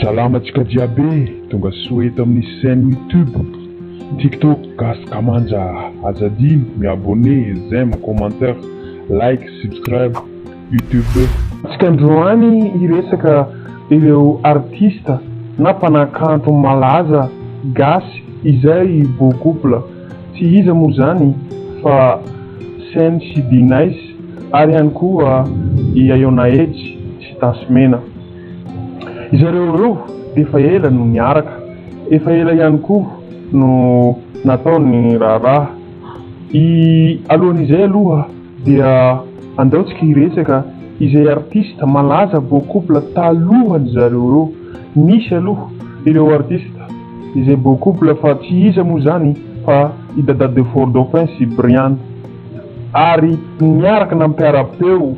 Salamatsika jiaby tonga soa eto amin'ny chaîne YouTube, TikTok gasika manja azadino miabone, j'aime, commentaire, like, subscribe YouTube. Tsika androany iresaka ireo artista na mpanakanto malaza gasy izay beau couple. Tsy iza moa zany fa Sen sy Dinice ary ihany koa i Ayona Edge sy Tasmena. Zareo reo efa ela no niaraka, efa ela ihany koa no nataony raharaha. Alohan'izay aloha dia andaotsika hiresaka izay artista malaza beau couple talohany zareo reo. Misy aloha ireo artista izay beau couple fa tsy iza moa zany fa i Dada de Fort Dauphin sy Brian, ary niaraka nampiara-peo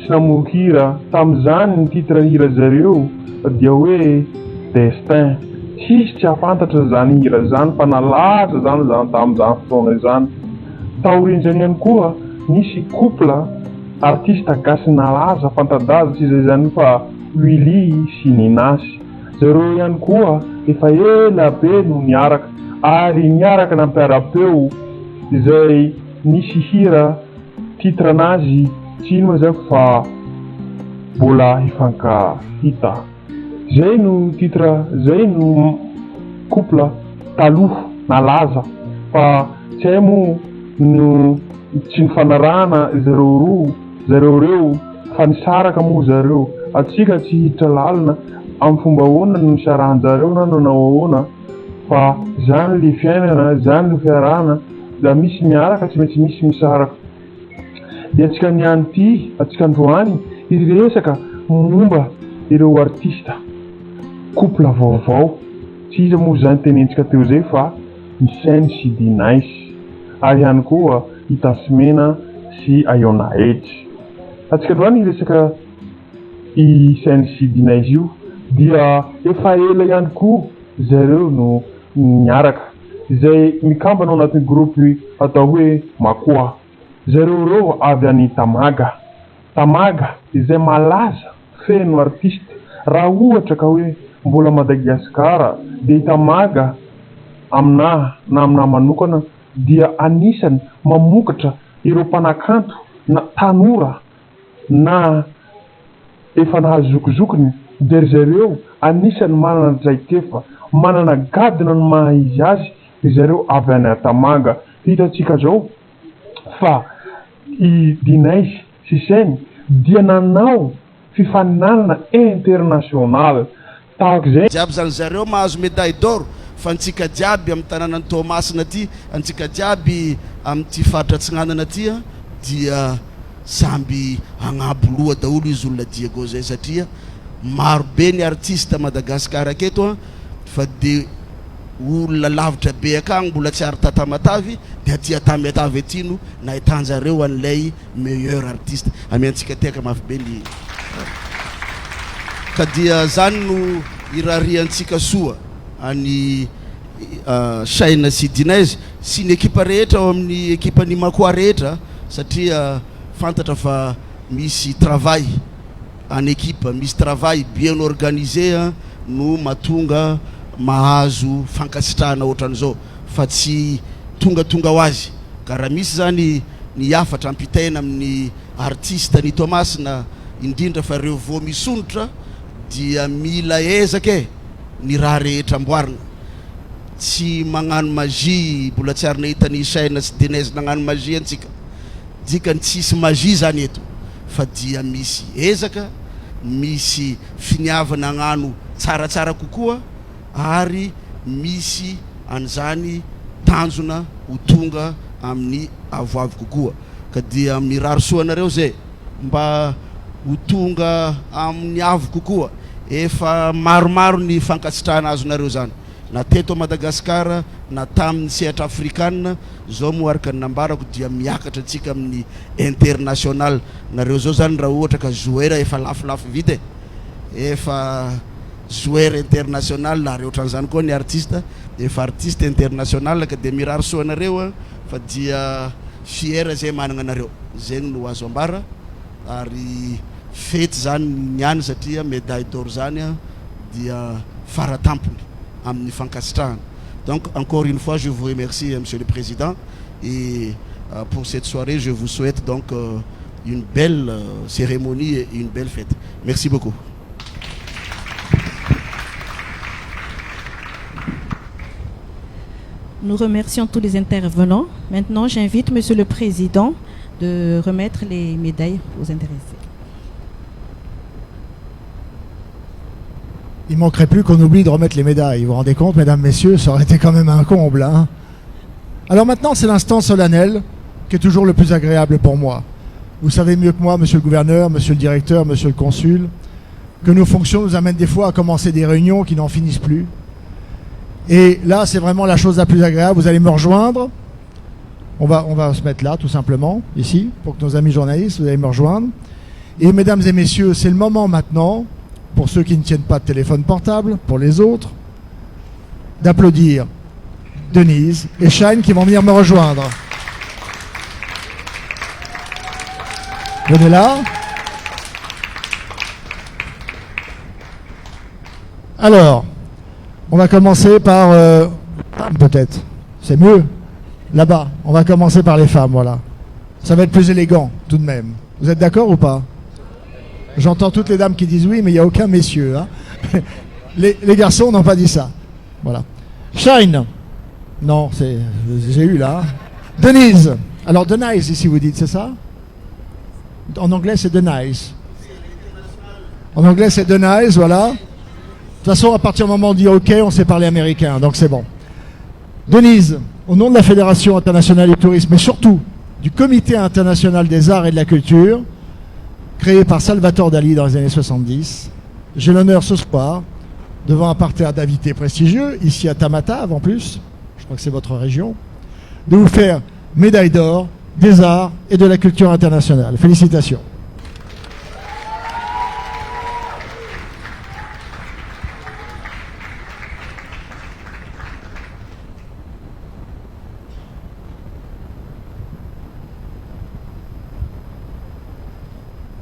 sy namohira tamin'izany ny titre hira zareo dia hoe Destin. Tsisy tsy afantatra zany hira zany fa nalaza zany tamin'izany fotoana izany. Taorian'izany ihany koa nisy couple artista gasy nalaza fanta-daza tsy izay zany fa Willy sy Ninasy. Zareo ihany koa efa ela be no niaraka ary niaraka nampiara-peo izay nisy hira titre anazy tsy ino zay fa Mbola hifankahita. Zay no titre, zay no couple taloha nalaza fa tsy hay moa no tsy nifanarahana zareo reo fa nisaraka moa zareo. Atsika tsy hiditra lalina amin'ny fomba ahoana no nisarahan-jareo na nanao ahoana, fa zany le fiainana, zany le fiarahana, da misy miaraka tsy maintsy misy misaraka. Dia atsika niany ty, atsika androany iresaka momba ireo artista couple vaovao. Tsy iza moa zany tenentsika teo zay fa ny Sen sy Dinice ary ihany koa i Tasmena sy Ayona Edge. Atsika androany iresaka i Sen sy Dinice io dia efa ela ihany koa zareo no niaraka, izay mikambana ao anatin'ny groupe atao hoe Makoa. Zareo reo avy any Tamaga izay malaza feno artiste. Raha ohatra ka hoe mbola Madagasikara dia Tamaga amina na amina manokana dia anisany mamokatra ireo mpanakanto na tanora na efa nahazokizokiny. Dia zareo anisany manana draikefa, manana gadona no maha izy azy zareo avy any Tamaga. Hitantsika zao fa i Dinice sy Sen dia nanao fifaninanana international tahaka izay. Jiaby zany zareo mahazo médaille d'or fa antsika jiaby amin'ny tanànan'ny Toamasina ty, antsika jiaby amin'ity faritra Atsinanana ty dia samby agnabo loha daholo izy olona Diego zay, satria maro be ny artiste Madagasikara aketo fa de olona lavitra be akagny mbola tsy ary tatamatavy, dia aty Tamatavy aty no nahitan-jareo an'ilay meilleur artiste. Amiantsika teka mafy be ny ka dia zany no irariantsika soa any Sen sy Dinice sy ny ekipa rehetra ao amin'ny ekipan'ny Makoa rehetra, satria fantatra fa misy travail en équipe, misy travail bien organisé no mahatonga mahazo fankasitrahana ohatran'izao fa tsy tonga ho azy. Ka raha misy zany ny afatra ampitaina amin'ny artiste ny Toamasina indrindra fa reo vao misonitra dia mila ezaka ny raha rehetra amboarina. Tsy magnano magie, mbola tsy ary nahita ny Sen sy Dinice nagnano magie antsika, dikany tsisy magie zany eto fa dia misy ezaka, misy finiavana agnano tsaratsara kokoa ary misy an'izany tanjona ho tonga amin'ny avoavo kokoa. Ka dia mirary soanareo zay mba ho tonga amin'ny avo kokoa. Efa maromaro ny fankasitrahana azonareo zany, na teto Madagasikara na tamin'ny sehatra afrikanina. Zao moa araka ny nambarako dia miakatra antsika amin'ny international. Nareo zao zany raha ohatra ka joueur efa lafolafo vita, efa joueur international na rehetra an'izany koa ny artiste efa artiste international. Ka dia mirary soanareo fa dia fiera zay manana anareo, zegny no azo ambara. Ary fety zany niany satria médaille d'or zany dia faratampony amin'ny fankasitrahana. Donc encore une fois je vous remercie monsieur le président, et pour cette soirée je vous souhaite donc une belle cérémonie et une belle fête. Merci beaucoup. Nous remercions tous les intervenants. Maintenant, j'invite Monsieur le Président de remettre les médailles aux intéressés. Il ne manquerait plus qu'on oublie de remettre les médailles. Vous vous rendez compte, mesdames, messieurs, ça aurait été quand même un comble. Hein. Alors maintenant, c'est l'instant solennel qui est toujours le plus agréable pour moi. Vous savez mieux que moi, monsieur le gouverneur, monsieur le directeur, monsieur le consul, que nos fonctions nous amènent des fois à commencer des réunions qui n'en finissent plus. Et là, c'est vraiment la chose la plus agréable. Vous allez me rejoindre. On va se mettre là, tout simplement, ici, pour que nos amis journalistes, vous allez me rejoindre. Et mesdames et messieurs, c'est le moment maintenant, pour ceux qui ne tiennent pas de téléphone portable, pour les autres, d'applaudir Denise et Shine qui vont venir me rejoindre. Venez là. Alors, on va commencer par... peut-être, c'est mieux. Là-bas, on va commencer par les femmes, voilà. Ça va être plus élégant, tout de même. Vous êtes d'accord ou pas? J'entends toutes les dames qui disent oui, mais il n'y a aucun messieurs. Hein. les garçons n'ont pas dit ça. Voilà. Shine. Non, j'ai eu là. Denise. Alors, Denise, ici, vous dites, c'est ça? En anglais, c'est Denise. En anglais, c'est Denise, voilà. De toute façon, à partir du moment où on dit OK, on sait parler américain, donc c'est bon. Denise, au nom de la Fédération internationale du tourisme, mais surtout du Comité international des arts et de la culture, créé par Salvatore Dali dans les années 70, j'ai l'honneur ce soir, devant un parterre d'invités prestigieux, ici à Tamatave en plus, je crois que c'est votre région, de vous faire médaille d'or des arts et de la culture internationale. Félicitations.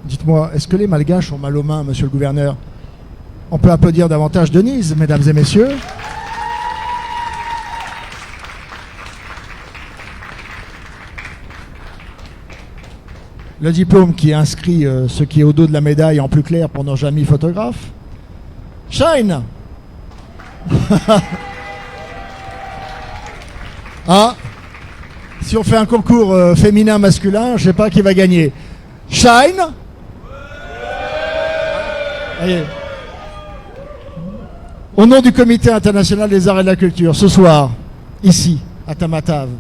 Dites-moi, est-ce que les Malgaches ont mal aux mains, monsieur le gouverneur? On peut applaudir davantage Denise, mesdames et messieurs. Le diplôme qui inscrit ce qui est au dos de la médaille en plus clair pour nos amis photographes. Shine. Ah, si on fait un concours féminin-masculin, je ne sais pas qui va gagner. Shine. Allez. Au nom du Comité international des arts et de la culture, ce soir, ici, à Tamatave,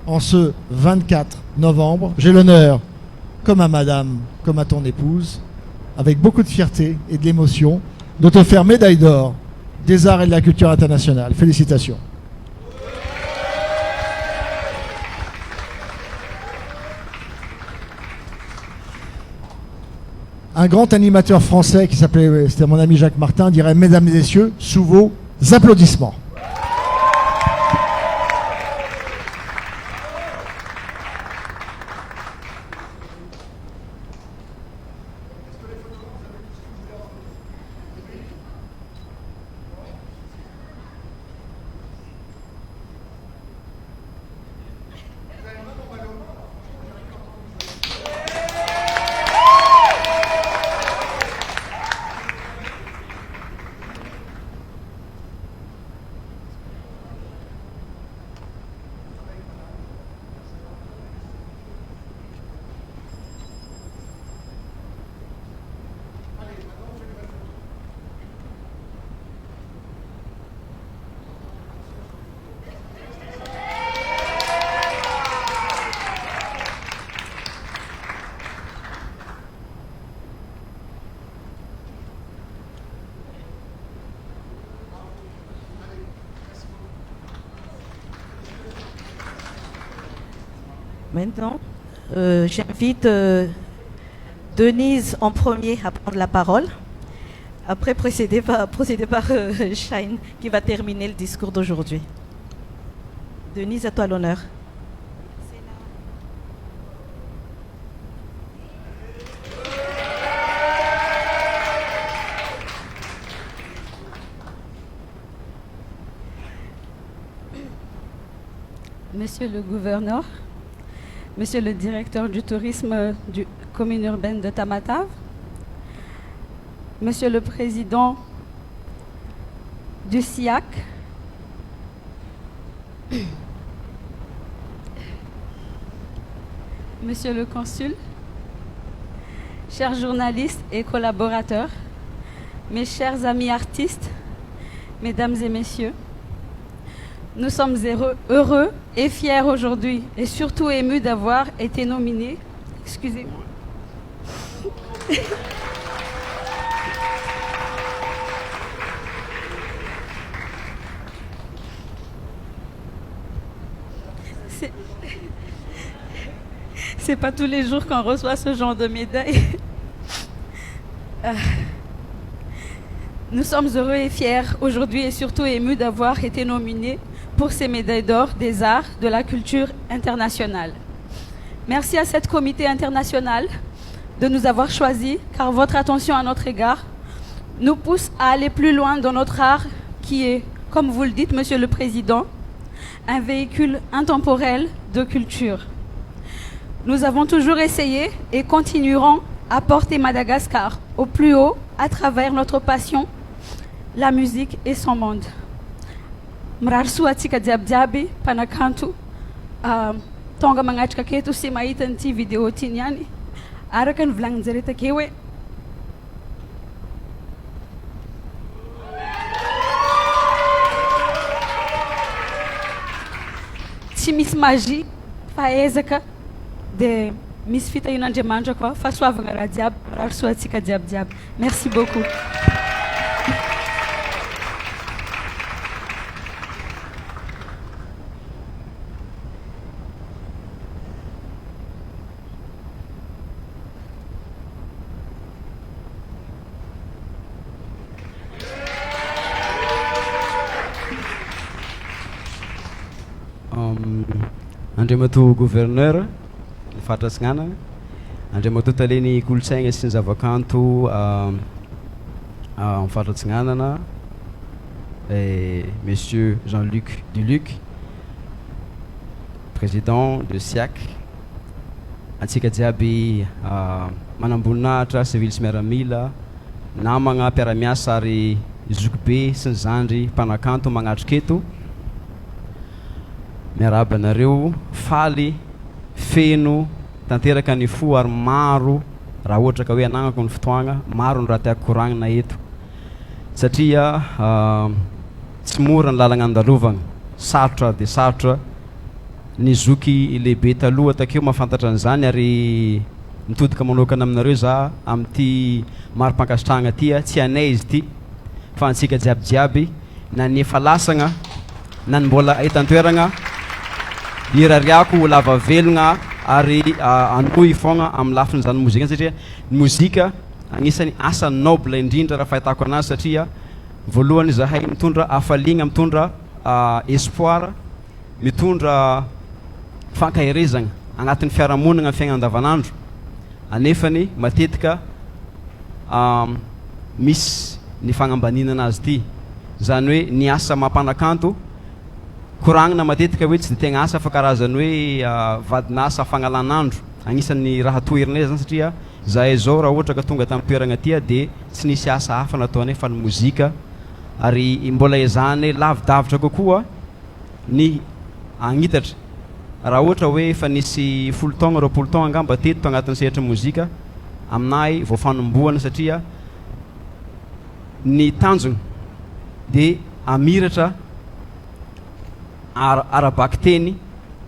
en ce 24 novembre, j'ai l'honneur, comme à madame, comme à ton épouse, avec beaucoup de fierté et de l'émotion, de te faire médaille d'or des arts et de la culture internationale. Félicitations. Un grand animateur français qui s'appelait, c'était mon ami Jacques Martin, dirait: mesdames et messieurs, sous vos applaudissements. Maintenant, j'invite Denise en premier à prendre la parole. Après, procéder par Shine qui va terminer le discours d'aujourd'hui. Denise, à toi l'honneur. Monsieur le gouverneur, Monsieur le directeur du tourisme du commune urbaine de Tamatave, Monsieur le président du SIAC, Monsieur le consul, chers journalistes et collaborateurs, mes chers amis artistes, mesdames et messieurs, nous sommes heureux et fiers aujourd'hui et surtout émus d'avoir été nominés. Excusez-moi. C'est pas tous les jours qu'on reçoit ce genre de médaille. Nous sommes heureux et fiers aujourd'hui et surtout émus d'avoir été nominés pour ces médailles d'or des arts de la culture internationale. Merci à cette comité international de nous avoir choisis car votre attention à notre égard nous pousse à aller plus loin dans notre art qui est, comme vous le dites, Monsieur le Président, un véhicule intemporel de culture. Nous avons toujours essayé et continuerons à porter Madagascar au plus haut à travers notre passion, la musique et son monde. Mrarsu atsika diaby panakanto tonga magnatrika aketo sy mahita n'ity vidéo ty niany araka ny volagninjare take hoe tsy misy magie fa ezaka de misy fitahin'Andriamanitra koa fahasoavana raha jiaby mrarsu atsika jiaby. Merci beaucoup. Andriamato gouverneur fahatratsignana, andriamato taleny kolotsaigna sy ny zavakanto amin'ny fahatratsignanana, Monsieur Jean-Luc Duluc, président de SIAC, antsika jiaby manamboninahitra civil sy miaramila, namagna mpiara-miasa ary zoky be sy ny zandry mpanakanto magnatrika eto. Miaraba anareo, faly, feno, tanteraka ny fo ary maro raha ohatra ka hoe anagnako ny fotoagna, maro ny raha tiako koragnina eto. Satria tsy mora ny lalagna andalovagna, sarotra dia sarotra. Ny zoky lehibe taloha takeo mahafantatra an'izany ary mitodika manokana aminareo za amin'ity maro-pankasitrahagna ty tsy anay izy ty fa antsika jiabijiaby na ny efa lasagna na ny mbola etan-toeragna irariako lava velogna ary anoy fogna amin'ny lafin'izany mozika satria ny mozika agnisan'ny asa noble indrindra raha fahitako anazy satria voalohany zahay mitondra hafaligna, mitondra espoir, mitondra fankahirezagna agnatin'ny fiarahamonigna amin'ny fiainana andavanandro. Anefany matetika misy ny fagnambaninana azy ty, zany hoe ny asa mampanakanto koragnina matetika hoe tsy de tegna asa fa karazany hoe vadinasa fagnalanandro. Agnisan'ny raha toerinay zany satria zahay zao raha ohatra ka tonga tamin'ny toeragna tia de tsy nisy asa hafa nataonay fa ny mozika ary mbola ezahany lavidavitra kokoa ny agnitatra. Raha ohatra hoe efa nisy 10 taogna 20 taogna angamba teto agnatin'ny sehatra mozika aminahy vao fanomboana satria ny tanjona de amiratra arabaky teny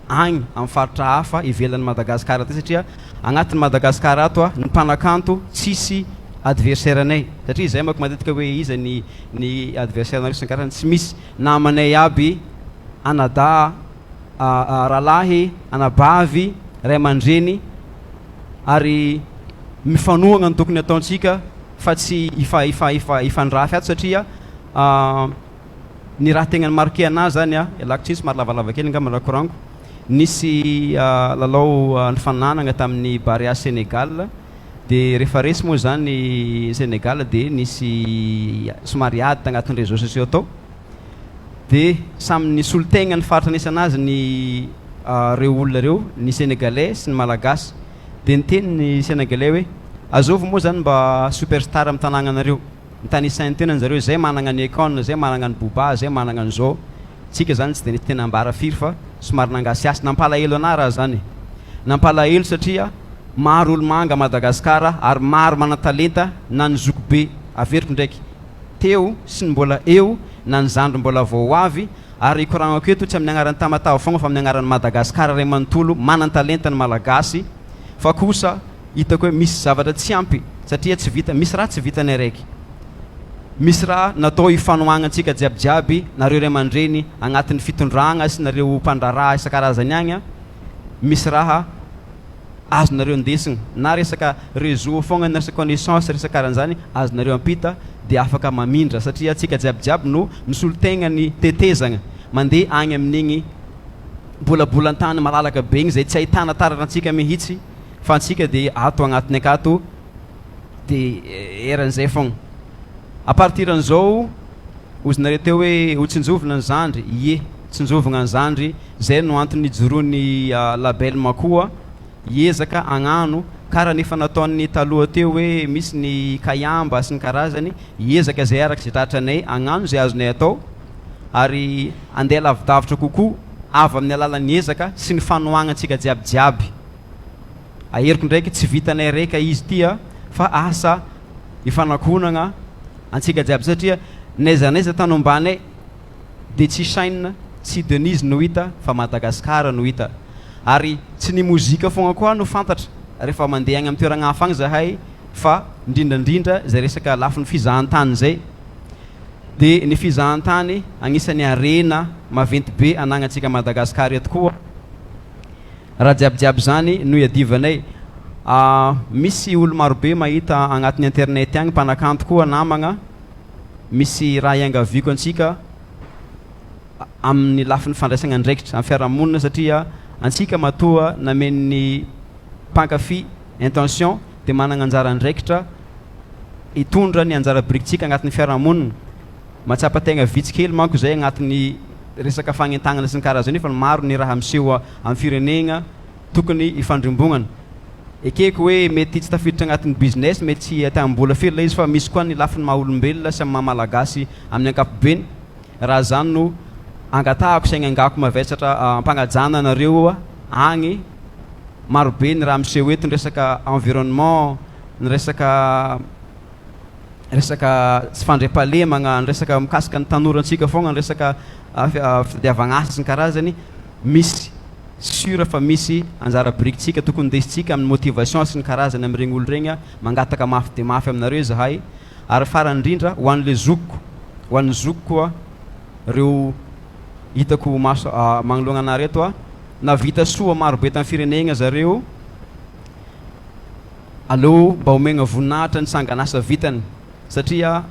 agny amin'ny faritra hafa ivelan'ny Madagasikara ty satria agnatin'ny Madagasikara ato ny mpanakanto tsisy adversaire anay satria zay manko matetika hoe iza ny adversaire nareo sankarany tsy misy namanay aby anada ralahy anabavy ray aman-dreny ary mifanohagna ny tokony ataontsika fa tsy ifandrafy ato satria ny raha tegna marqué anazy zany ialako tsisy maro lavalava kely angamba raha korango nisy lalao nifananagna tamin'ny Barea Sénégal de rehefa resy moa zany Sénégal de nisy somary ady tagnatin'ny réseaux sociaux tao de samy nisolo tegna ny faritra nisy anazy ny reo olona reo ny sénégalais sy ny malagasy dia niteny ny sénégalais hoe azovy moa zany mba superstar amin'ny tanagnanareo mitanisainy tenany zareo zay managna ny Akon zay managna ny Bouba zay managna ny zao tsika zany tsy dia nisy tena ambara firy fa somary nangasiasy nampalahelo ana raha zany nampalahelo satria maro olo manga Madagasikara ary maro mana-talenta na ny zoko be averiko ndraiky teo sy ny mbola eo na ny zandro mbola vao avy ary ikoragnako eto tsy amin'ny agnaran'ny Tamatave fogna fa amin'ny agnaran'ny Madagasikara ray manontolo manan-talenta ny malagasy fa kosa hitako hoe misy zavatra tsy ampy satria tsy vita misy raha tsy vitany araiky misy raha natao ifanoagnatsika jiabijiaby nareo ray aman-dreny agnatin'ny fitondragna sy nareo mpandraraha isan-karazany agny misy raha azonareo ndesigna na resaka réseau fogna na resaka connaissance resaka karan'izany azonareo ampita dia afaka mamindra satria atsika jiabijiaby no misolo-tegna ny tetezagna mandeha agny amin'igny bolabolantany malalaka be igny zay tsy ahitana tararantsika mihitsy fa antsika dia ato agnatiny akato dia eran'izay fogna à partir an'izao ozinareo teo hoe ho tsinjovina ny zandry ie tsinjovina ny zandry zay no antony ijoroany label makoa hiezaka agnano karaha nefa nataon'ny taloha teo hoe misy ny kayamba sy ny karazany hiezaka zay araka zay tratranay agnano zay azonay atao ary andeha lavidavitra kokoa avy amin'ny alalan'ny ezaka sy ny fanoagnatsika jiabijiaby aheriko ndraiky tsy vitanay raika izy tia fa asa ifanakonagna antsika jiaby satria naizanaiza tany ombanay dia tsy Shine tsy Denise no hita fa Madagasikara no hita ary tsy ny mozika fogna koa no fantatra rehefa mandeha agny amin'ny toeragna hafa agny zahay fa indrindrandrindra zay resaka lafin'ny fizahan-tany zay dia ny fizahan-tany agnisan'ny arena maventy be anagnatsika Madagasikara eto koa raha jiabijiaby zany no iadivanay misy olo marobe mahita agnatin'ny internet agny mpanakanto koa namagna misy raha iangaviko antsika amin'ny lafin'ny fandraisagna andraikitra amin'ny fiarahamonina satria antsika matoa namen'ny mpankafy intention dia managna anjara andraikitra hitondra ny anjara birikitsika agnatin'ny fiarahamonina matsapa tegna vitsikely manko zay agnatin'ny resaka fagnentagnana sy ny karazany fa maro ny raha miseho amin'ny firenegna tokony ifandrimbognana ekeko hoe mety tsy tafiditra agnatin'ny business mety tsy atambola firy la izy fa misy koa ny lafin'ny maha-olombelona sy amin'ny maha-malagasy amin'ny ankapobeny raha zany no angatahako saigny angako mavetsatra mpagnajana anareo agny marobe ny raha miseho eto ny resaka environnement ny resaka tsy fandriampahalemagna ny resaka mikasika ny tanorantsika fogna ny resaka fitadiavagna asa sy ny karazany misy sura fa misy anjara birikitsika tokony ndesitsika amin'ny motivation sy ny karazany amin'regny olo regny mangataka mafy dia mafy aminareo zahay ary farany indrindra ho an'le zokoko ho an'ny zoko koa reo hitako maso magnoloagna anareto navita soa marobe tamin'ny firenegna zareo aleo mba omegna voninahitra ny sanganasa vitany satria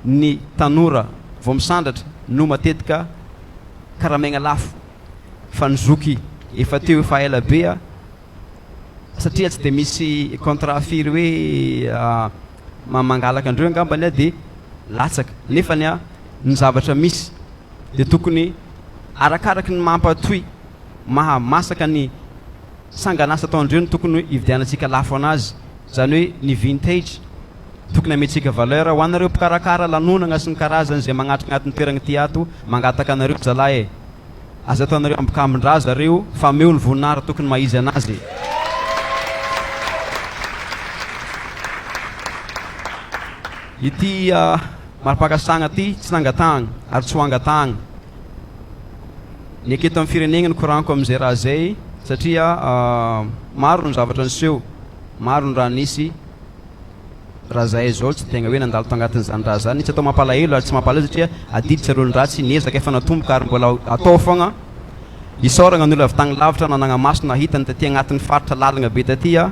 ny tanora vao misandratra no matetika karamegna lafo fa ny zoky efa teo efa ela be satria tsy dia misy contrat firy hoe mangalaka andreo angambany dia latsaka nefany ny zavatra misy dia tokony arakaraky ny mampatoy mahamasaka ny sanganasa ataondreo no tokony ividianantsika lafo anazy zany hoe ny vintage tokony amentsika valeur ho anareo mpikarakara lanonagna sy ny karazany zay magnatrika agnatin'ny toeragna ty ato mangataka anareo zalahy aza ataonareo ambokambon-draha zareo fa meo ny voninahitra tokony mahizy anazy ity maripakasagna ty tsy nangatahagna ary tsy ho angatahagna ny aketo amin'ny firenegna ny koraniko amin'izay raha zay satria maro ny zavatra niseho maro ny raha nisy raha zahay zao tsy tegna hoe nandalo to agnatin'izany raha zany tsy atao mampalahelo ary tsy mampalahelo satria adiditsareo ny raha tsy niezaka efa natomboka ary mbola atao fogna isoragna n'olo avy tagny lavitra nanagna maso nahita ny taty agnatin'ny faritra lalagna be tatya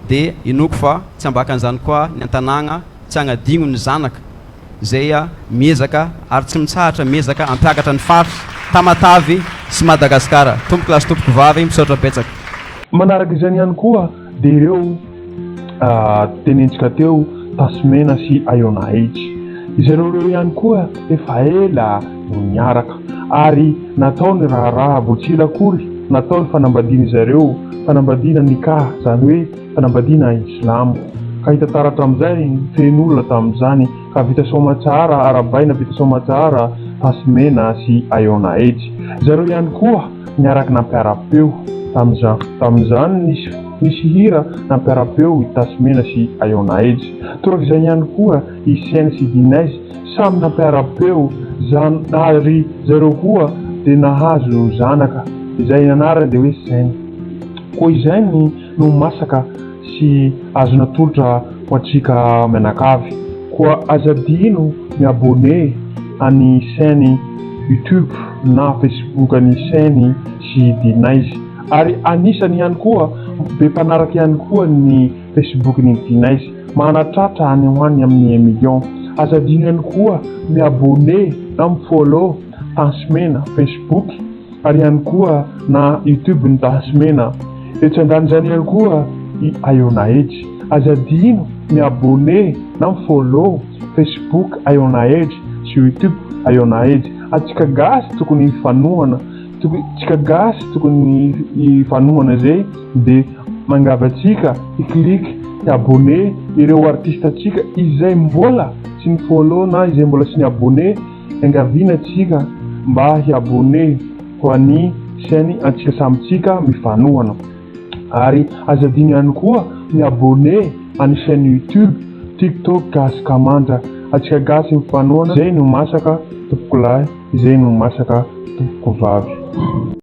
dia inoko fa tsy ambakan'izany koa ny an-tanàgna tsy agnadigno ny zanaka zay miezaka ary tsy mitsahatra miezaka ampiakatra ny faritra Tamatavy sy Madagasikara tomboky lasy tomboky vavy misaotra betsaka manaraka izany ihany koa dia ireo tenentsika teo Tasmena sy Ayona H izareo reo ihany koa efa ela no miaraka ary nataony raharaha botsila akory nataony fanambadiana zareo fanambadiana nikah zany hoe fanambadiana islamo ka hitataratra amin'izay fen'olona tamin'izany ka vita soma tsara arabaina vita soma tsara Tasmena sy Iona Age zareo ihany koa niaraka nampiarapeo tamin'izany nisy hira nampiarapeo i Tasmena sy Iona Age torak'izay ihany koa i Sean sy Dinez samy nampiarapeo ary zareo koa dia nahazo zanaka izay anarany dia hoe Sean koa izay no masaka sy azo natolotra ho antsika menakavy koa azadino miabone any chaîne YouTube na Facebook any chaîne sy Dinez ary anisany ihany koa be mpanaraka ihany koa ny Facebook ny Dinez manatratra any hoany amin'ny 1 million azadino ihany koa miabone na mifollow Tasmena Facebook ary ihany koa na YouTube ny Tasmena etsandany zany ihany koa i Iona Age azadino miabone na mifollow Facebook Iona Age sy YouTube Iona Age atsika gasy tokony hifanohana tsika gasy tokony hifanohana zay dia mangavatsika iklik abone ireo artiste atsika izay mbola sy ny follow na izay mbola sy ny abone angaviana tsika mba hiabone ho any chaîne atsika samitsika mifanohana ary azadino ihany koa miabone any chaîne YouTube TikTok gasy kamanja atsika gasy mifanohana zay no masaka tompoko lahy izay no masaka tompoko vavy